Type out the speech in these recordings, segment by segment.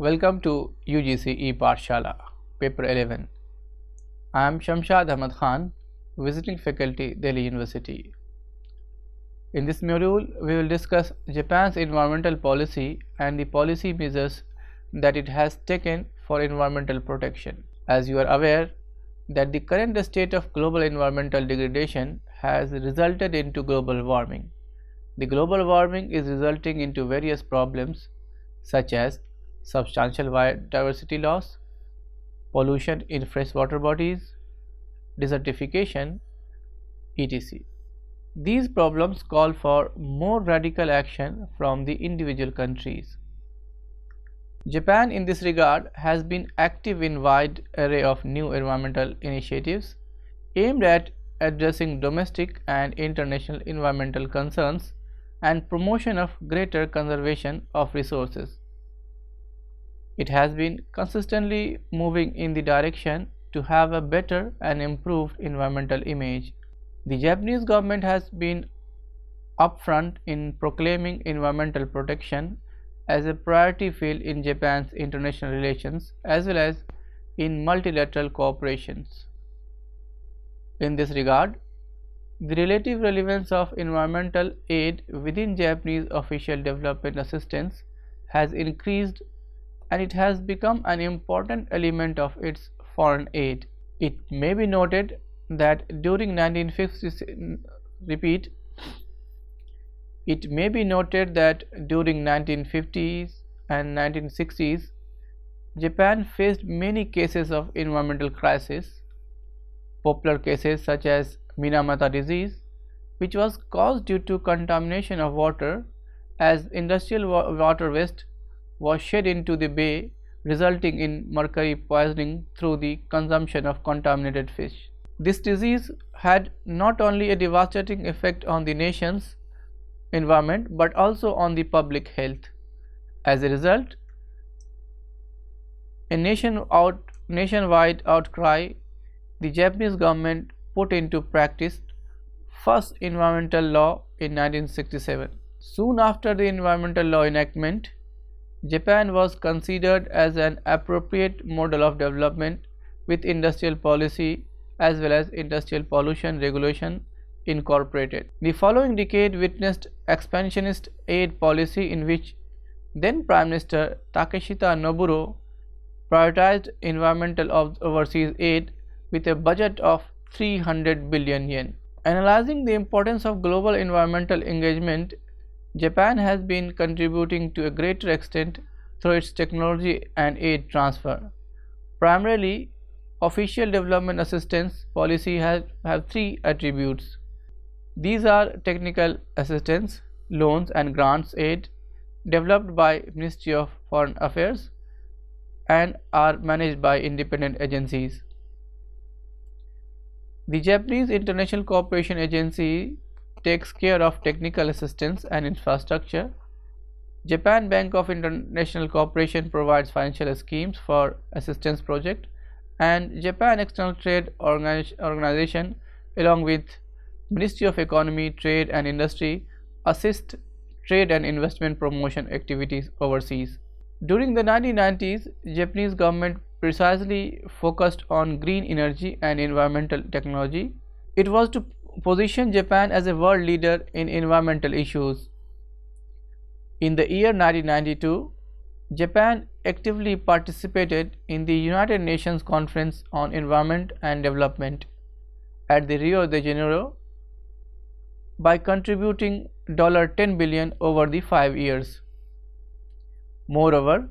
Welcome to UGC ePathshala, Paper 11. I am Shamshad Ahmad Khan, visiting faculty, Delhi University. In this module, we will discuss Japan's environmental policy and the policy measures that it has taken for environmental protection. As you are aware that the current state of global environmental degradation has resulted into global warming. The global warming is resulting into various problems such as substantial biodiversity loss, pollution in freshwater bodies, desertification, etc. These problems call for more radical action from the individual countries. Japan in this regard has been active in wide array of new environmental initiatives aimed at addressing domestic and international environmental concerns and promotion of greater conservation of resources. It has been consistently moving in the direction to have a better and improved environmental image. The Japanese government has been upfront in proclaiming environmental protection as a priority field in Japan's international relations as well as in multilateral cooperations. In this regard, the relative relevance of environmental aid within Japanese official development assistance has increased and it has become an important element of its foreign aid. It may be noted that during 1950s, and 1960s, Japan faced many cases of environmental crisis. Popular cases such as Minamata disease, which was caused due to contamination of water as industrial water waste was shed into the bay, resulting in mercury poisoning through the consumption of contaminated fish. This disease had not only a devastating effect on the nation's environment but also on the public health. As a result, a nationwide outcry, the Japanese government put into practice first environmental law in 1967. Soon after the environmental law enactment, Japan was considered as an appropriate model of development with industrial policy as well as industrial pollution regulation incorporated. The following decade witnessed expansionist aid policy in which then Prime Minister Takeshita Noburo prioritized environmental overseas aid with a budget of 300 billion yen. Analyzing the importance of global environmental engagement, Japan has been contributing to a greater extent through its technology and aid transfer. Primarily, official development assistance policy have three attributes. These are technical assistance, loans and grants aid developed by Ministry of Foreign Affairs and are managed by independent agencies. The Japanese International Cooperation Agency takes care of technical assistance and infrastructure. Japan Bank of International Cooperation provides financial schemes for assistance project, and Japan External Trade Organization along with Ministry of Economy, Trade and Industry assist trade and investment promotion activities overseas. During the 1990s, Japanese government precisely focused on green energy and environmental technology. It was to position Japan as a world leader in environmental issues. In the year 1992, Japan actively participated in the United Nations Conference on Environment and Development at the Rio de Janeiro by contributing $10 billion over the 5 years. Moreover,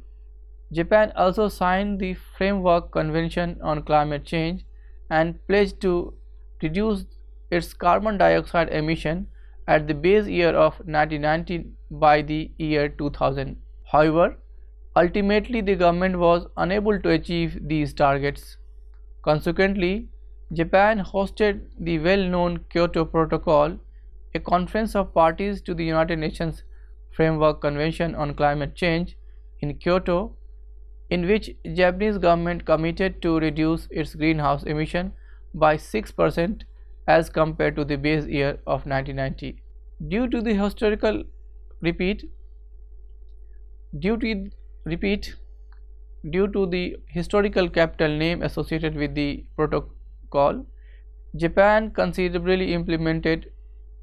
Japan also signed the Framework Convention on Climate Change and pledged to reduce its carbon dioxide emission at the base year of 1990 by the year 2000. However, ultimately the government was unable to achieve these targets. Consequently, Japan hosted the well-known Kyoto Protocol, a conference of parties to the United Nations Framework Convention on Climate Change in Kyoto, in which Japanese government committed to reduce its greenhouse emission by 6% as compared to the base year of 1990. Due to the Due to the historical capital name associated with the protocol, Japan considerably implemented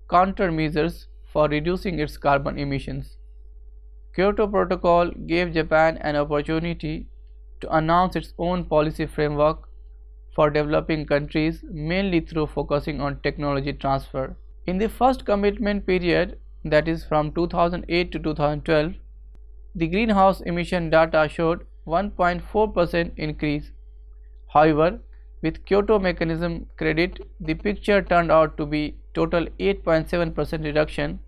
countermeasures for reducing its carbon emissions. Kyoto Protocol gave Japan an opportunity to announce its own policy framework for developing countries, mainly through focusing on technology transfer. In the first commitment period, that is from 2008 to 2012, the greenhouse emission data showed 1.4% increase. However, with Kyoto mechanism credit, the picture turned out to be total 8.7% reduction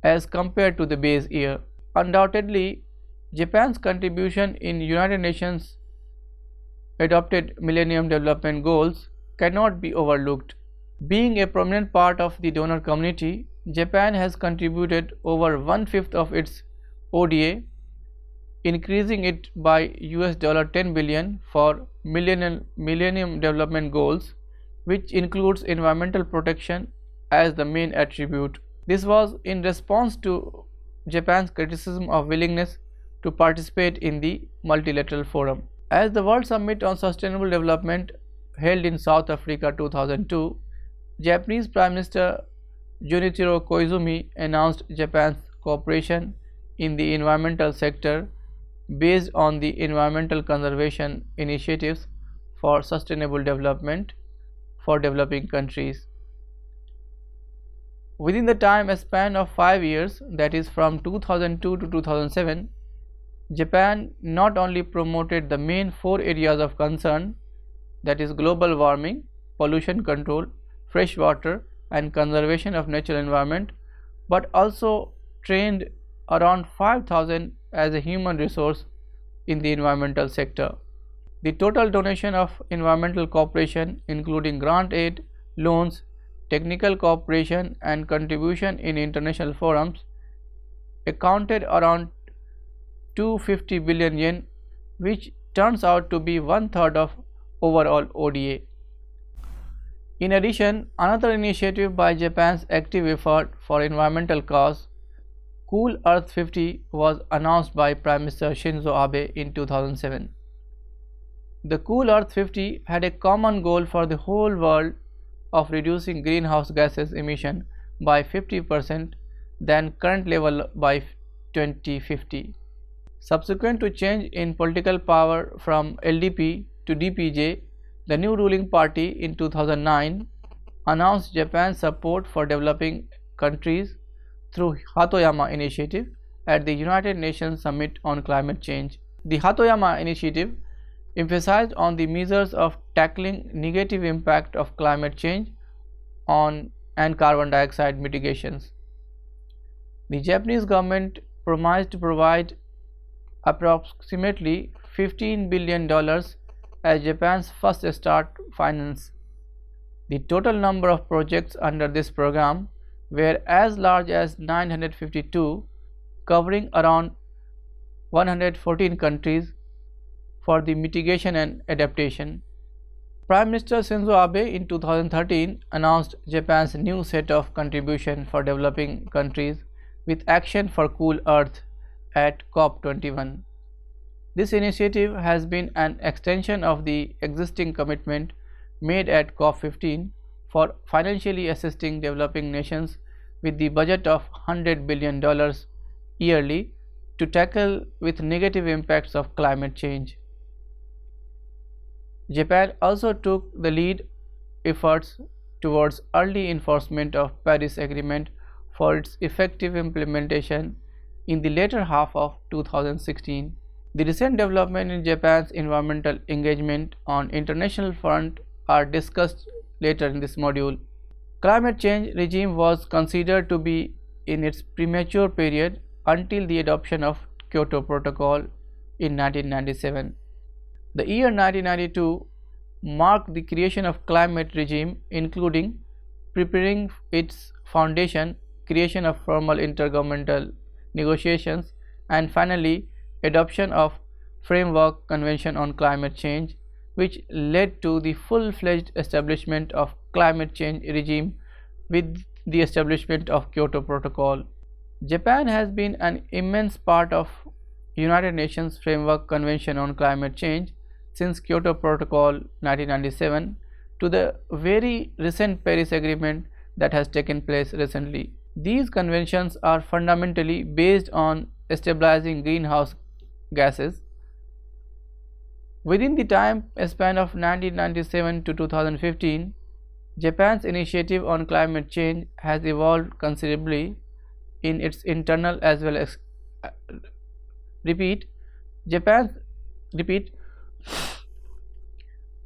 as compared to the base year. Undoubtedly, Japan's contribution in United Nations adopted Millennium Development Goals cannot be overlooked. Being a prominent part of the donor community, Japan has contributed over one-fifth of its ODA, increasing it by $10 billion for Millennium Development Goals, which includes environmental protection as the main attribute. This was in response to Japan's criticism of willingness to participate in the multilateral forum. As the World Summit on Sustainable Development held in South Africa 2002, Japanese Prime Minister Junichiro Koizumi announced Japan's cooperation in the environmental sector based on the Environmental Conservation Initiatives for Sustainable Development for developing countries. Within the time span of 5 years, that is from 2002 to 2007, Japan not only promoted the main 4 areas of concern, that is global warming, pollution control, fresh water and conservation of natural environment, but also trained around 5,000 as a human resource in the environmental sector. The total donation of environmental cooperation, including grant aid, loans, technical cooperation and contribution in international forums, accounted around 250 billion yen, which turns out to be one-third of overall ODA. In addition, another initiative by Japan's active effort for environmental cause, Cool Earth 50, was announced by Prime Minister Shinzo Abe in 2007. The Cool Earth 50 had a common goal for the whole world of reducing greenhouse gases emission by 50% than current level by 2050. Subsequent to change in political power from LDP to DPJ, the new ruling party in 2009 announced Japan's support for developing countries through Hatoyama Initiative at the United Nations Summit on Climate Change. The Hatoyama Initiative emphasized on the measures of tackling negative impact of climate change on and carbon dioxide mitigations. The Japanese government promised to provide approximately $15 billion as Japan's first start finance. The total number of projects under this program were as large as 952, covering around 114 countries for the mitigation and adaptation. Prime Minister Shinzo Abe in 2013 announced Japan's new set of contribution for developing countries with Action for Cool Earth at COP21. This initiative has been an extension of the existing commitment made at COP15 for financially assisting developing nations with the budget of $100 billion yearly to tackle with negative impacts of climate change. Japan also took the lead efforts towards early enforcement of Paris Agreement for its effective implementation in the later half of 2016. The recent development in Japan's environmental engagement on international front are discussed later in this module. Climate change regime was considered to be in its premature period until the adoption of Kyoto Protocol in 1997. The year 1992 marked the creation of climate regime, including preparing its foundation, creation of formal intergovernmental negotiations, and finally adoption of Framework Convention on Climate Change, which led to the full-fledged establishment of climate change regime with the establishment of Kyoto Protocol. Japan has been an immense part of United Nations Framework Convention on Climate Change since Kyoto Protocol 1997 to the very recent Paris Agreement that has taken place recently. These conventions are fundamentally based on stabilizing greenhouse gases. Within the time span of 1997 to 2015, Japan's initiative on climate change has evolved considerably in its internal as well as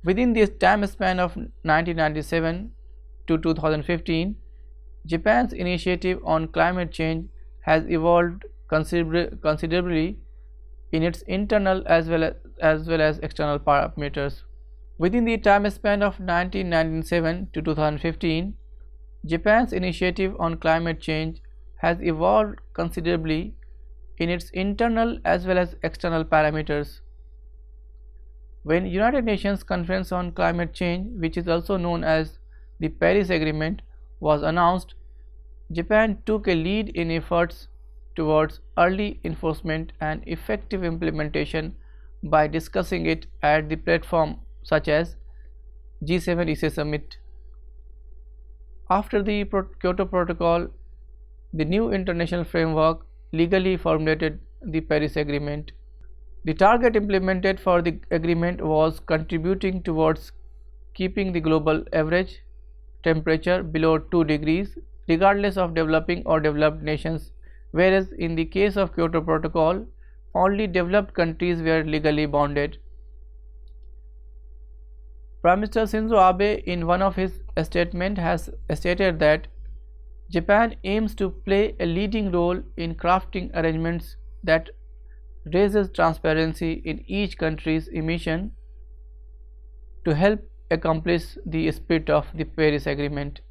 within this time span of 1997 to 2015, Japan's initiative on climate change has evolved considerably in its internal as well as external parameters. Within the time span of 1997 to 2015, Japan's initiative on climate change has evolved considerably in its internal as well as external parameters. When United Nations Conference on Climate Change, which is also known as the Paris Agreement, was announced, Japan took a lead in efforts towards early enforcement and effective implementation by discussing it at the platform such as G7 EC Summit. After the Kyoto Protocol, the new international framework legally formulated the Paris Agreement. The target implemented for the agreement was contributing towards keeping the global average temperature below 2 degrees regardless of developing or developed nations, whereas in the case of Kyoto Protocol, only developed countries were legally bounded. Prime Minister Shinzo Abe in one of his statements has stated that Japan aims to play a leading role in crafting arrangements that raises transparency in each country's emission to help accomplish the spirit of the Paris Agreement.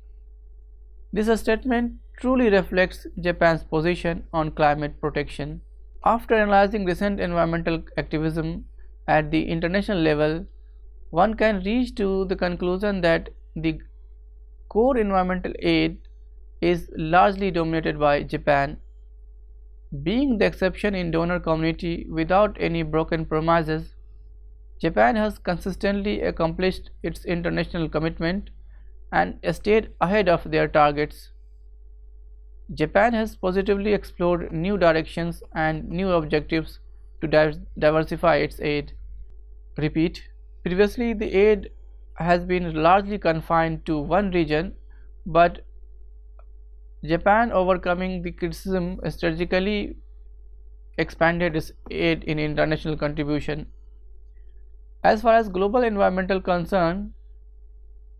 This statement truly reflects Japan's position on climate protection. After analyzing recent environmental activism at the international level, one can reach to the conclusion that the core environmental aid is largely dominated by Japan. Being the exception in donor community without any broken promises, Japan has consistently accomplished its international commitment and stayed ahead of their targets. Japan has positively explored new directions and new objectives to diversify its aid. Repeat, previously the aid has been largely confined to one region, but Japan, overcoming the criticism, strategically expanded its aid in international contribution. As far as global environmental concern,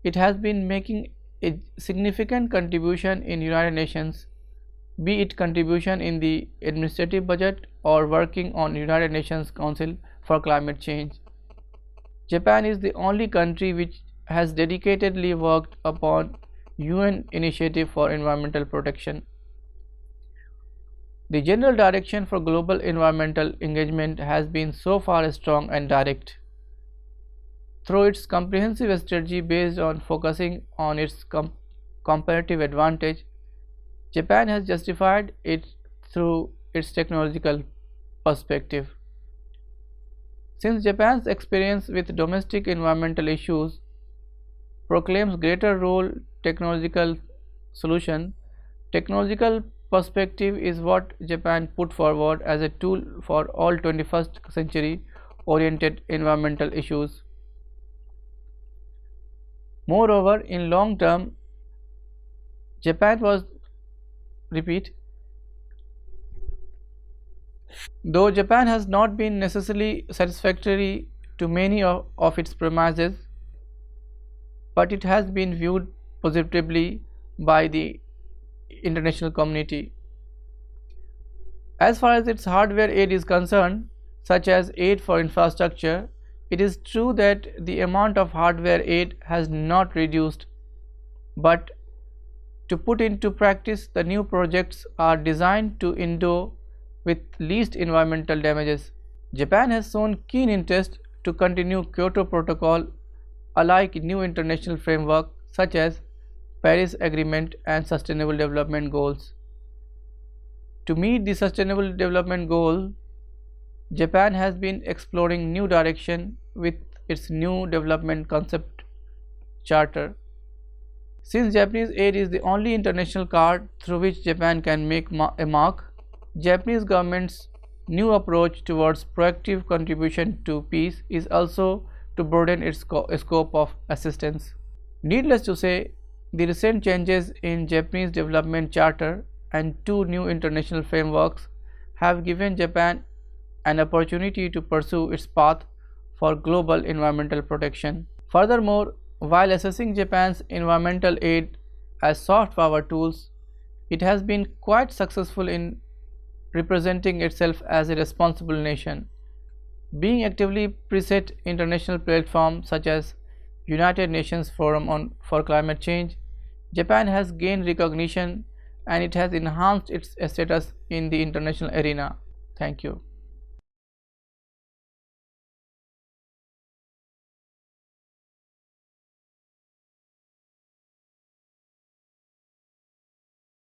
it has been making a significant contribution in United Nations, be it contribution in the administrative budget or working on United Nations Council for Climate Change. Japan is the only country which has dedicatedly worked upon UN Initiative for Environmental Protection. The general direction for global environmental engagement has been so far strong and direct. Through its comprehensive strategy based on focusing on its comparative advantage, Japan has justified it through its technological perspective. Since Japan's experience with domestic environmental issues proclaims greater role technological solution, technological perspective is what Japan put forward as a tool for all 21st century oriented environmental issues. Moreover, in long term, Japan was though Japan has not been necessarily satisfactory to many of its premises, but it has been viewed positively by the international community. As far as its hardware aid is concerned, such as aid for infrastructure, it is true that the amount of hardware aid has not reduced, but to put into practice, the new projects are designed to endure with least environmental damages. Japan has shown keen interest to continue Kyoto Protocol alike new international framework such as Paris Agreement and Sustainable Development Goals. To meet the Sustainable Development Goal, Japan has been exploring new direction with its new development concept charter. Since Japanese aid is the only international card through which Japan can make a mark, Japanese government's new approach towards proactive contribution to peace is also to broaden its scope of assistance. Needless to say, the recent changes in Japanese development charter and two new international frameworks have given Japan an opportunity to pursue its path for global environmental protection. Furthermore, while assessing Japan's environmental aid as soft power tools, it has been quite successful in representing itself as a responsible nation. Being actively preset international platforms such as United Nations Forum for Climate Change, Japan has gained recognition and it has enhanced its status in the international arena. Thank you.